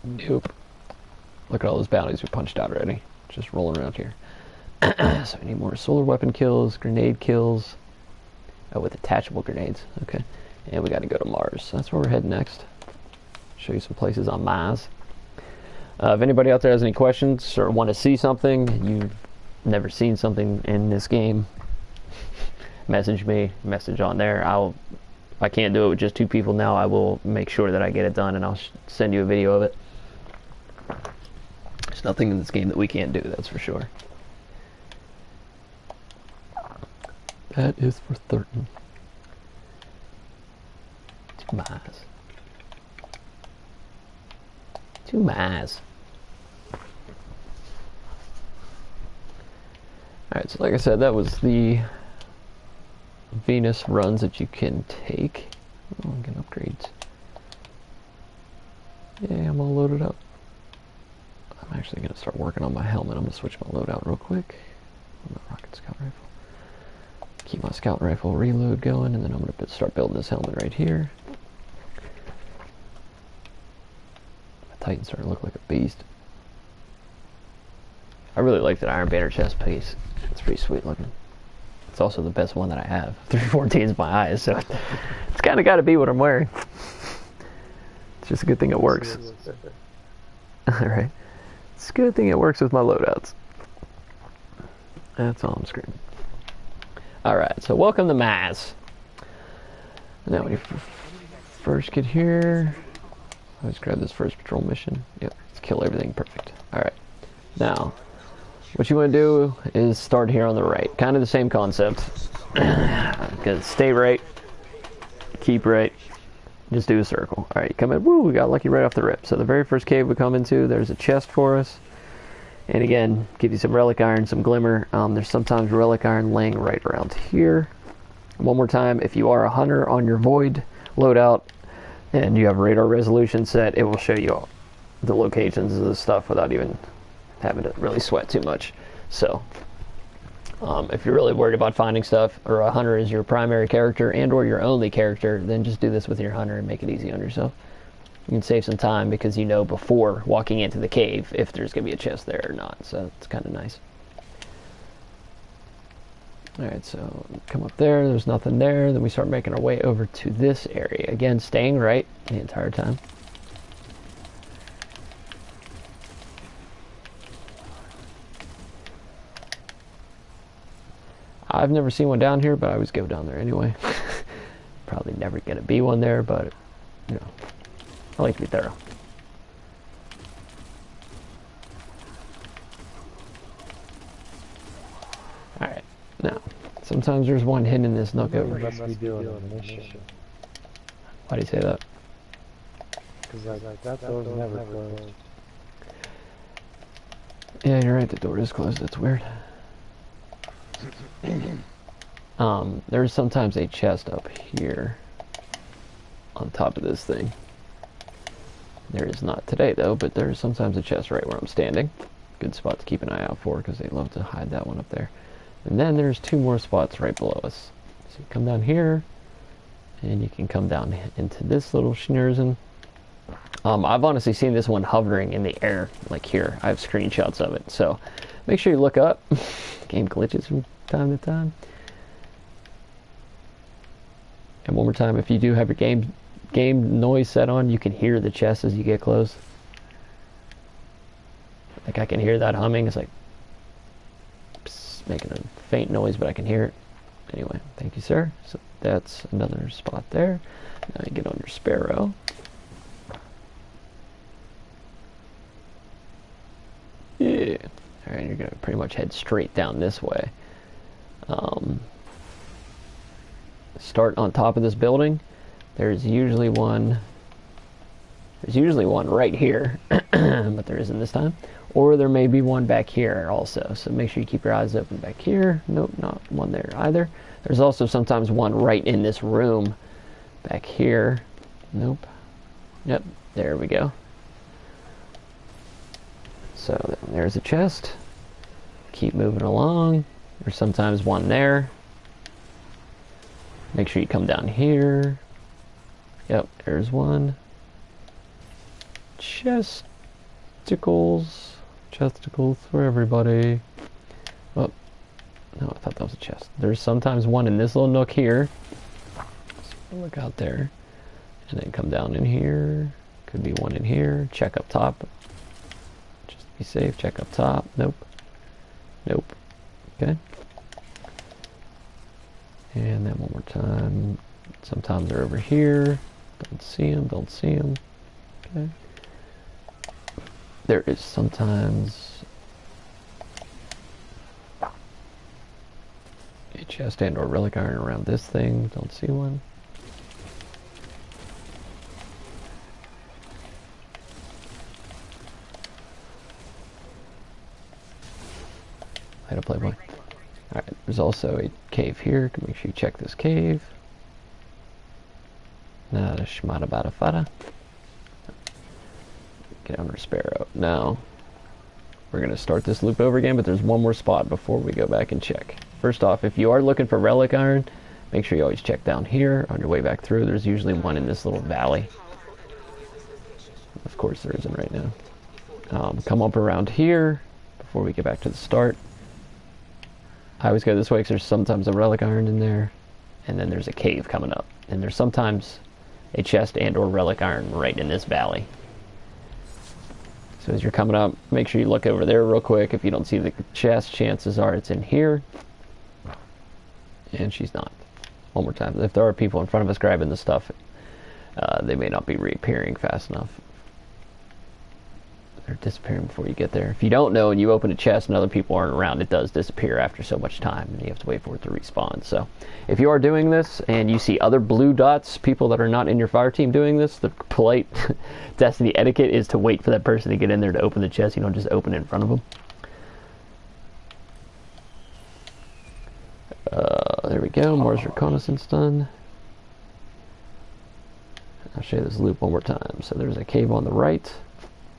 Nope. Look at all those bounties we punched out already. Just rolling around here. So we need more solar weapon kills, grenade kills. Oh, with attachable grenades. Okay. And we got to go to Mars. So that's where we're heading next. Show you some places on Mars. If anybody out there has any questions or want to see something, you've never seen something in this game, message me. Message on there. If I can't do it with just 2 people now, I will make sure that I get it done, and I'll send you a video of it. There's nothing in this game that we can't do, that's for sure. That is for certain. Two miles. 2 miles. Alright, so like I said, that was the Venus runs that you can take. Oh, I'm getting upgrades. Yeah, I'm all loaded up. I'm actually going to start working on my helmet. I'm going to switch my loadout real quick. My rocket scout rifle. Keep my scout rifle reload going, and then I'm going to start building this helmet right here. My Titan's starting to look like a beast. I really like that Iron Banner chest piece. It's pretty sweet looking. It's also the best one that I have. 314 is my eyes, so it's kind of got to be what I'm wearing. It's just a good thing it works. Alright. It's a good thing it works with my loadouts. That's all I'm screaming. Alright, so welcome to Maz. Now when you first get here, let's grab this first patrol mission. Yep, let's kill everything. Perfect. Alright. Now, what you want to do is start here on the right. Kind of the same concept. Because stay right, keep right, just do a circle. Alright, you come in. Woo, we got lucky right off the rip. So the very first cave we come into, there's a chest for us. And again, give you some relic iron, some glimmer. There's sometimes relic iron laying right around here. One more time, if you are a hunter on your void loadout and you have radar resolution set, it will show you all the locations of the stuff without even having to really sweat too much. So if you're really worried about finding stuff, or a hunter is your primary character and or your only character, then just do this with your hunter and make it easy on yourself. You can save some time because you know before walking into the cave if there's going to be a chest there or not, so it's kind of nice. Alright, so come up there, there's nothing there, then we start making our way over to this area. Again, staying right the entire time. I've never seen one down here, but I always go down there anyway. Probably never going to be one there, but, you know, I like to be thorough. Alright, now, sometimes there's one hidden in this nook over here. Why do you say that? Because that door's never closed. Yeah, you're right, the door is closed, that's weird. There's sometimes a chest up here on top of this thing. There is not today though, but there's sometimes a chest right where I'm standing. Good spot to keep an eye out for because they love to hide that one up there. And then there's 2 more spots right below us. So you come down here, and you can come down into this little Shnars. I've honestly seen this one hovering in the air, like here. I have screenshots of it, so make sure you look up. Game glitches from time to time. And one more time, if you do have your game noise set on, you can hear the chest as you get close. Like I can hear that humming. It's like psst, making a faint noise, but I can hear it. Anyway, thank you, sir. So that's another spot there. Now you get on your Sparrow. Yeah. Alright, you're going to pretty much head straight down this way. Start on top of this building. There's usually one right here, but there isn't this time. Or there may be one back here also, so make sure you keep your eyes open back here. Nope, not one there either. There's also sometimes one right in this room back here. Nope. Yep, there we go. So there's a chest. Keep moving along. There's sometimes one there. Make sure you come down here. Yep, there's one. Just Chesticles for everybody. Oh, no, I thought that was a chest. There's sometimes one in this little nook here. So look out there. And then come down in here. Could be one in here. Check up top. Just be safe. Check up top. Nope. Nope. Okay. And then one more time. Sometimes they're over here. Don't see them. Don't see them. Okay. There is sometimes a chest and or relic iron around this thing. Don't see one. How to Playboy. Alright, there's also a cave here. Make sure you check this cave. Not a shmata bada fada. Get under Sparrow. Now, we're going to start this loop over again, but there's one more spot before we go back and check. First off, if you are looking for relic iron, make sure you always check down here on your way back through. There's usually one in this little valley. Of course there isn't right now. Come up around here before we get back to the start. I always go this way because there's sometimes a relic iron in there, and then there's a cave coming up. And there's sometimes a chest and or relic iron right in this valley. So as you're coming up, make sure you look over there real quick. If you don't see the chest, chances are it's in here. And she's not. One more time. If there are people in front of us grabbing the stuff, they may not be reappearing fast enough. They're disappearing before you get there. If you don't know and you open a chest and other people aren't around, it does disappear after so much time, and you have to wait for it to respawn. So if you are doing this and you see other blue dots, people that are not in your fire team doing this, the polite Destiny etiquette is to wait for that person to get in there to open the chest. You don't just open it in front of them. There we go. Mars reconnaissance done. I'll show you this loop one more time. So there's a cave on the right.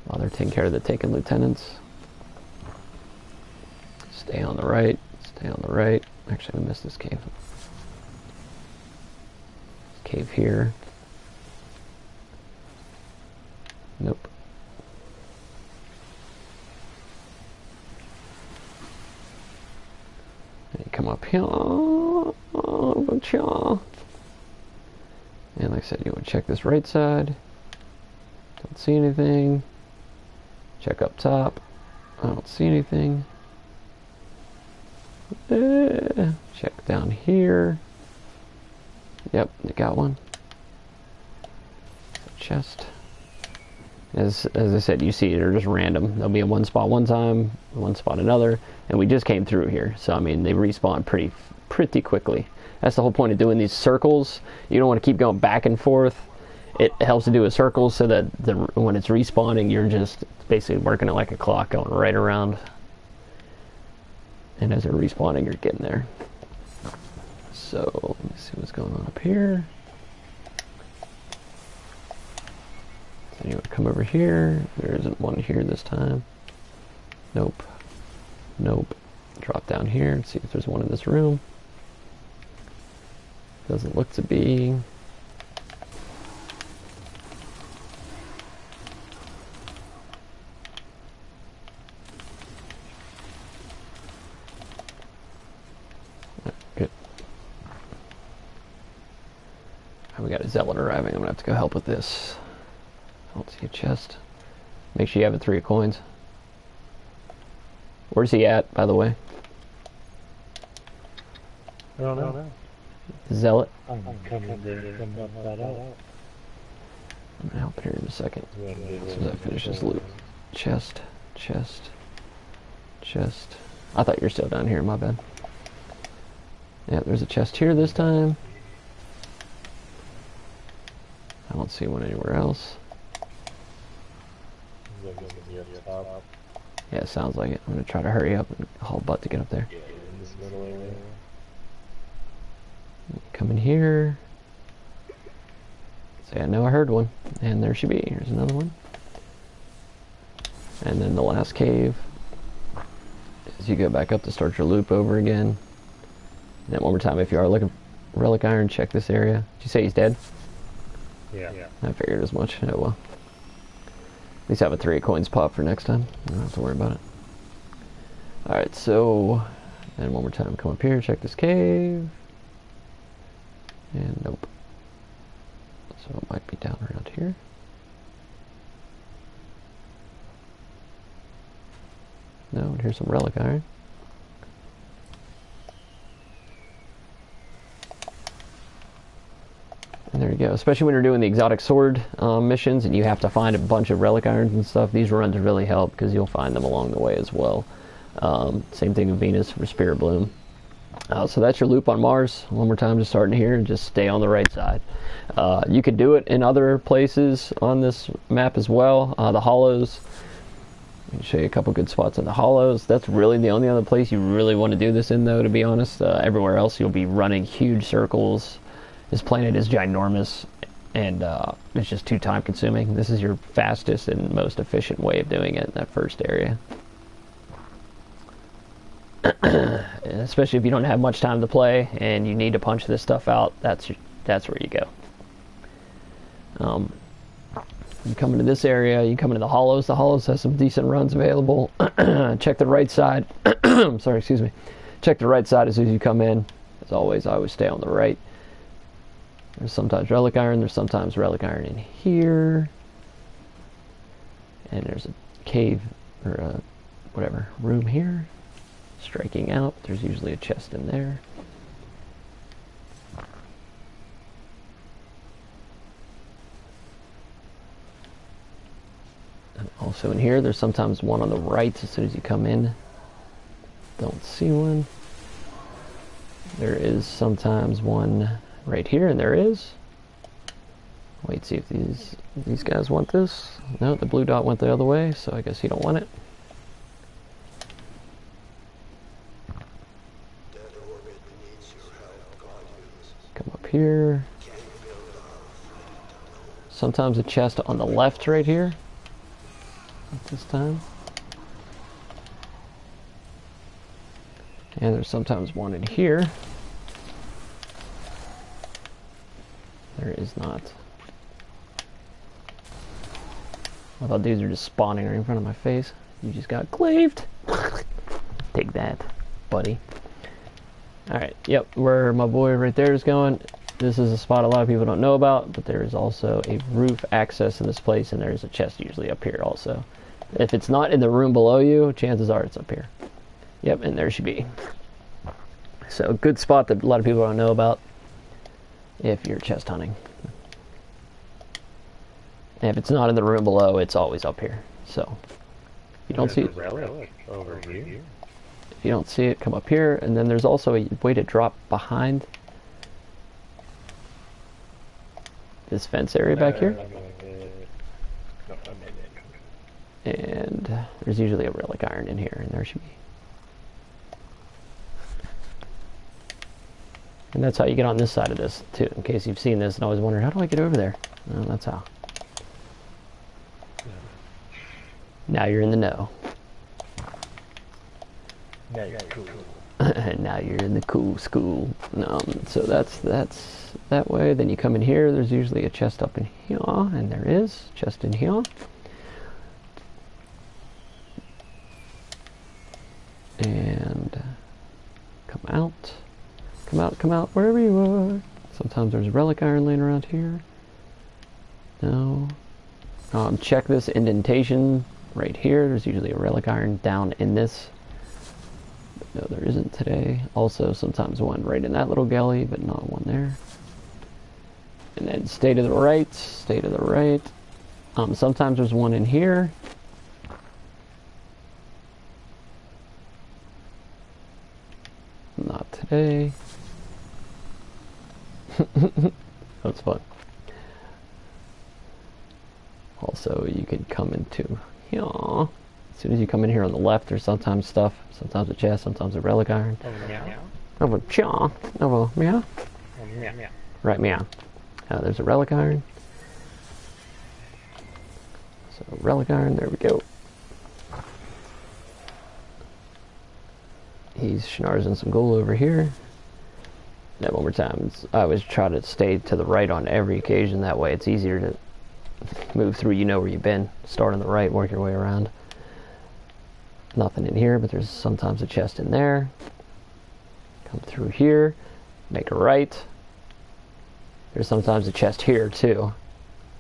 While they're taking care of the taken lieutenants. Stay on the right. Stay on the right. Actually, we missed this cave. Cave here. Nope. And you come up here. And like I said, you would check this right side. Don't see anything. Check up top. I don't see anything. Check down here. Yep, they got one. Chest. As I said, you see they're just random. They'll be in one spot one time, one spot another, and we just came through here. So I mean, they respawn pretty quickly. That's the whole point of doing these circles. You don't want to keep going back and forth. It helps to do a circle so that when it's respawning, you're just basically working it like a clock, going right around. And as they're respawning, you're getting there. So, let me see what's going on up here. So you would come over here. There isn't one here this time. Nope. Nope. Drop down here and see if there's one in this room. Doesn't look to be. Good. We got a zealot arriving. I'm gonna have to go help with this. I don't see a chest. Make sure you have a 3 of coins. Where's he at, by the way? I don't know. The zealot? I'm coming there from that out. I'm gonna help here in a second. As soon as I finish this loop. Chest, chest, chest. I thought you were still down here, my bad. Yeah, there's a chest here this time. I don't see one anywhere else. Yeah, it sounds like it. I'm gonna try to hurry up and haul butt to get up there. Come in here. Say, I know I heard one. And there she be. Here's another one. And then the last cave. As you go back up to start your loop over again. And then one more time, if you are looking for relic iron, check this area. Did you say he's dead? Yeah. I figured as much. Oh well. At least have a 3 coins pop for next time. I don't have to worry about it. Alright, so... And one more time, come up here, check this cave. And nope. So it might be down around here. No, and here's some relic iron. And there you go. Especially when you're doing the exotic sword missions and you have to find a bunch of relic irons and stuff, these runs really help because you'll find them along the way as well. Same thing with Venus for Spirit Bloom. So that's your loop on Mars. One more time, just starting here and just stay on the right side. You could do it in other places on this map as well. The Hollows. Let me show you a couple good spots on the Hollows. That's really the only other place you really want to do this in, though, to be honest. Everywhere else you'll be running huge circles. This planet is ginormous, and it's just too time consuming. This is your fastest and most efficient way of doing it in that first area. Especially if you don't have much time to play and you need to punch this stuff out, that's where you go. You come into this area, you come into the Hollows. The Hollows has some decent runs available. Check the right side. Sorry, excuse me. Check the right side as soon as you come in. As always, I always stay on the right. There's sometimes relic iron. There's sometimes relic iron in here. And there's a cave, or a, whatever, room here. Striking out. There's usually a chest in there. And also in here, there's sometimes one on the right as soon as you come in. Don't see one. There is sometimes one right here, and there is. Wait, see if these guys want this. No, the blue dot went the other way, so I guess you don't want it. Come up here. Sometimes a chest on the left right here. At this time. And there's sometimes one in here. There is not. I thought dudes are just spawning right in front of my face. You just got claved. Take that, buddy. Alright, yep, where my boy right there is going. This is a spot a lot of people don't know about, but there is also a roof access in this place, and there's a chest usually up here also. If it's not in the room below you, chances are it's up here. Yep, and there should be. So, good spot that a lot of people don't know about if you're chest hunting. And if it's not in the room below, it's always up here. So, if you don't see it over here. If you don't see it, come up here, and then there's also a way to drop behind this fence area back here. And there's usually a relic iron in here, and there should be. And that's how you get on this side of this, too, in case you've seen this and always wondering, how do I get over there? Well, that's how. Now you're in the know. Now you're cool. Now you're in the cool school. So that's that way. Then you come in here, there's usually a chest up in here, and there is a chest in here. And come out, wherever you are. Sometimes there's relic iron laying around here. No. Check this indentation right here. There's usually a relic iron down in this. But no, there isn't today. Also, sometimes one right in that little galley, but not one there. And then stay to the right, stay to the right. Sometimes there's one in here. Not today. That's fun. Also, you can come into here. As soon as you come in here on the left, there's sometimes stuff. Sometimes a chest, sometimes a relic iron. Over chaw. Over meow. Right, meow. There's a relic iron. So, relic iron, there we go. He's schnarzing some gold over here. Now, one more time. I always try to stay to the right on every occasion. That way it's easier to move through, you know where you've been. Start on the right, work your way around. Nothing in here, but there's sometimes a chest in there. Come through here, make a right. There's sometimes a chest here too.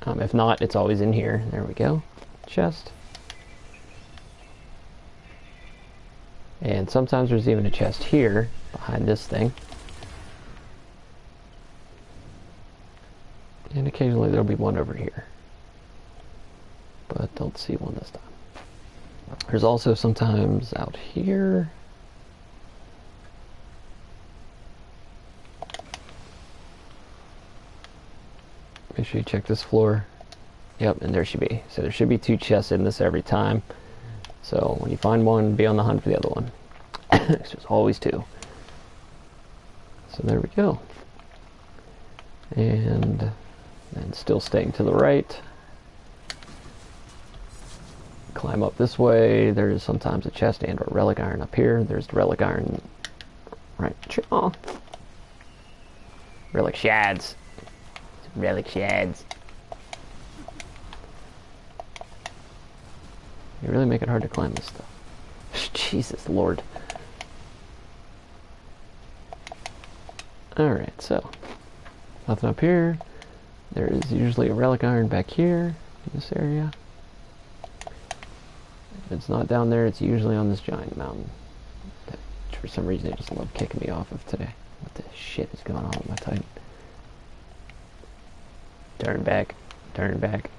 If not, it's always in here. There we go. Chest. And sometimes there's even a chest here behind this thing. And occasionally there'll be one over here. But don't see one this time. There's also sometimes out here. Make sure you check this floor. Yep, and there should be. So there should be 2 chests in this every time. So when you find one, be on the hunt for the other one. There's always 2. So there we go. And then still staying to the right. Climb up this way. There's sometimes a chest and or relic iron up here. There's the relic iron right. Oh. Relic Shards. Relic Shards. You really make it hard to climb this stuff. Jesus Lord. Alright, so nothing up here. There is usually a relic iron back here in this area. If it's not down there, it's usually on this giant mountain that for some reason they just love kicking me off of today. What the shit is going on with my Titan? Turn back. Turn back.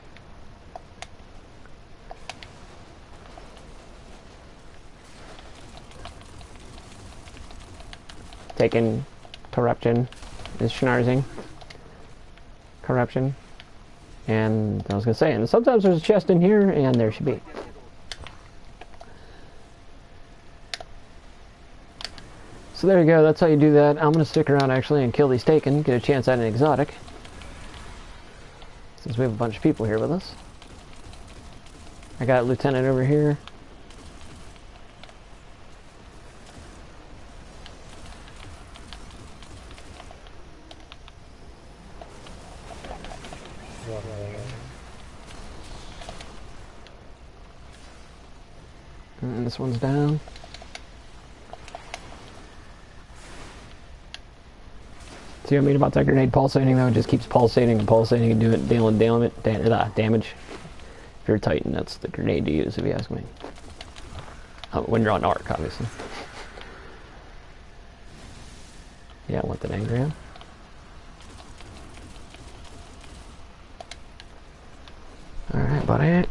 Taking corruption is schnarzing. Corruption. And I was going to say, and sometimes there's a chest in here, and there should be. So there you go, that's how you do that. I'm going to stick around actually and kill these taken, get a chance at an exotic. Since we have a bunch of people here with us. I got a lieutenant over here. And this one's down. See what I mean about that grenade pulsating though? It just keeps pulsating and pulsating and dealing damage. If you're a Titan, that's the grenade to use if you ask me. When you're on arc, obviously. Yeah, I want that engram. Alright, buddy.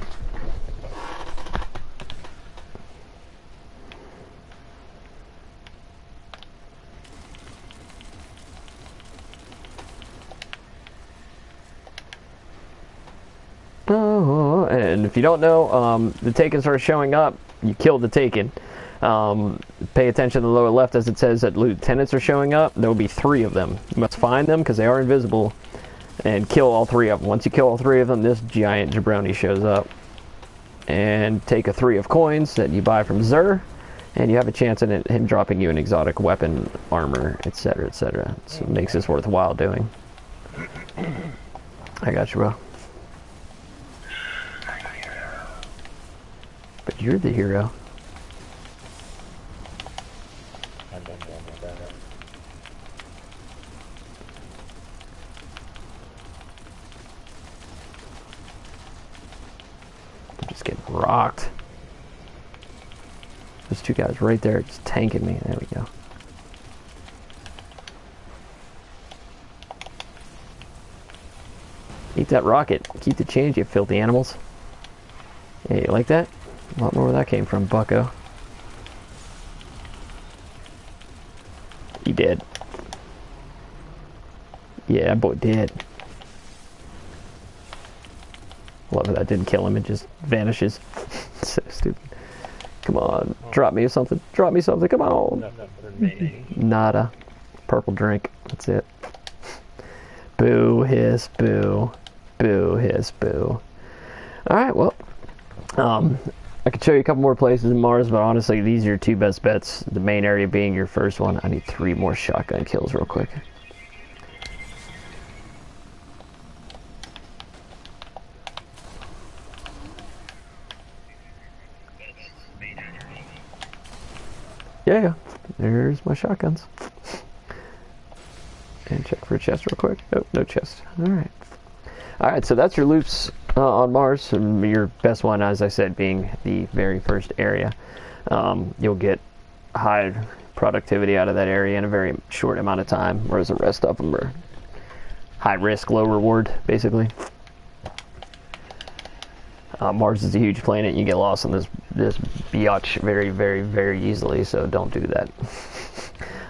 Oh, and if you don't know, the Taken start showing up, you kill the Taken. Pay attention to the lower left as it says that lieutenants are showing up. There will be 3 of them. You must find them because they are invisible and kill all 3 of them. Once you kill all 3 of them, this giant jabroni shows up. And take a 3 of coins that you buy from Xur, and you have a chance at him dropping you an exotic weapon, armor, etc., etc. So it makes this worthwhile doing. I got you, bro. But you're the hero. I'm just getting rocked. There's 2 guys right there just tanking me. There we go. Eat that rocket. Keep the change, you filthy animals. Yeah, you like that? A lot more where that came from, bucko. He did. Yeah, that boy did. Love that didn't kill him, it just vanishes. So stupid. Come on, drop me something. Drop me something, come on. Nada. Purple drink, that's it. Boo, hiss, boo. Boo, hiss, boo. Alright, well. I could show you a couple more places in Mars, but honestly, these are your 2 best bets. The main area being your first one. I need 3 more shotgun kills real quick. Yeah, there's my shotguns. And check for a chest real quick. Oh, no chest. Alright, so that's your loops on Mars. And your best one, as I said, being the very first area. You'll get high productivity out of that area in a very short amount of time, whereas the rest of them are high risk, low reward, basically. Mars is a huge planet, and you get lost on this biatch very, very, very easily, so don't do that.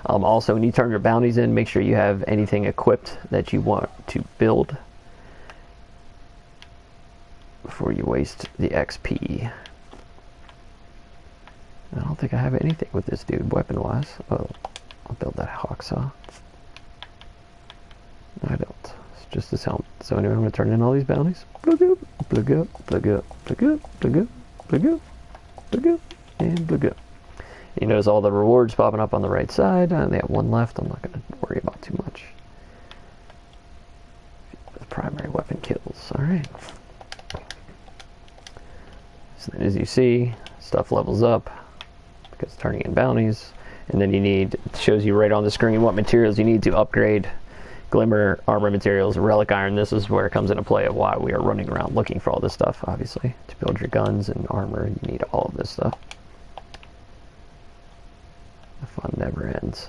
Also, when you turn your bounties in, make sure you have anything equipped that you want to build before you waste the XP. I don't think I have anything with this dude, weapon-wise. Oh, I'll build that hawk saw. No, I don't. It's just this helmet. So anyway, I'm going to turn in all these bounties. Plug up, plug up, plug up, plug up, plug up, plug up, plug up, and plug up. You notice all the rewards popping up on the right side. They have one left. I'm not going to worry about too much. The primary weapon kills. Alright. So then, as you see, stuff levels up because turning in bounties. And then you need, it shows you right on the screen what materials you need to upgrade. Glimmer, armor materials, relic iron. This is where it comes into play of why we are running around looking for all this stuff, obviously. To build your guns and armor, you need all of this stuff. The fun never ends.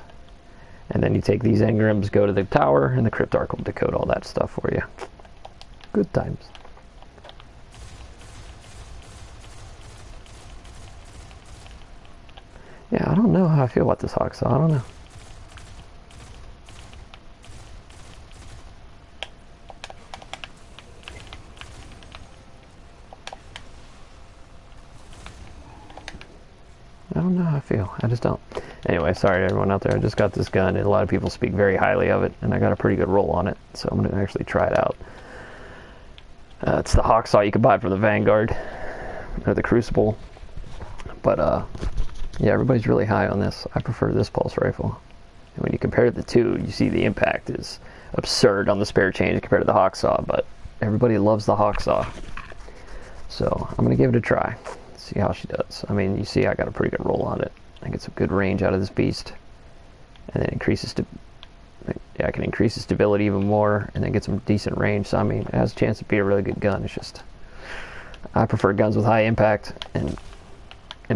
And then you take these engrams, go to the tower, and the cryptarch will decode all that stuff for you. Good times. Yeah, I don't know how I feel about this hawk saw. I don't know. I don't know how I feel. I just don't. Anyway, sorry to everyone out there. I just got this gun, and a lot of people speak very highly of it, and I got a pretty good roll on it, so I'm going to actually try it out. It's the hawk saw you can buy from the Vanguard, or the Crucible. But, yeah, everybody's really high on this. I prefer this pulse rifle. And when you compare the two, you see the impact is absurd on the spare change compared to the hawk saw, but everybody loves the hawk saw. So I'm going to give it a try. See how she does. I mean, you see I got a pretty good roll on it. I get some good range out of this beast. And then increases to, yeah, I can increase the stability even more and then get some decent range. So I mean, it has a chance to be a really good gun. It's just, I prefer guns with high impact and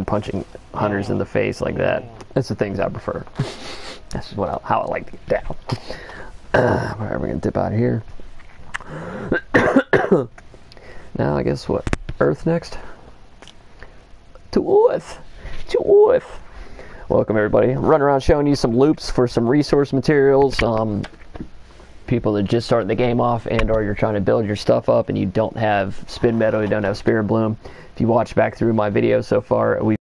punching hunters in the face like that. That's the things I prefer. That's what how I like to get down. Alright, we're gonna dip out of here. Now I guess what? Earth next? To Earth! To Earth! Welcome everybody. I'm running around showing you some loops for some resource materials. People that just start the game off and or you're trying to build your stuff up and you don't have spin metal, you don't have spirit bloom. If you watch back through my videos so far,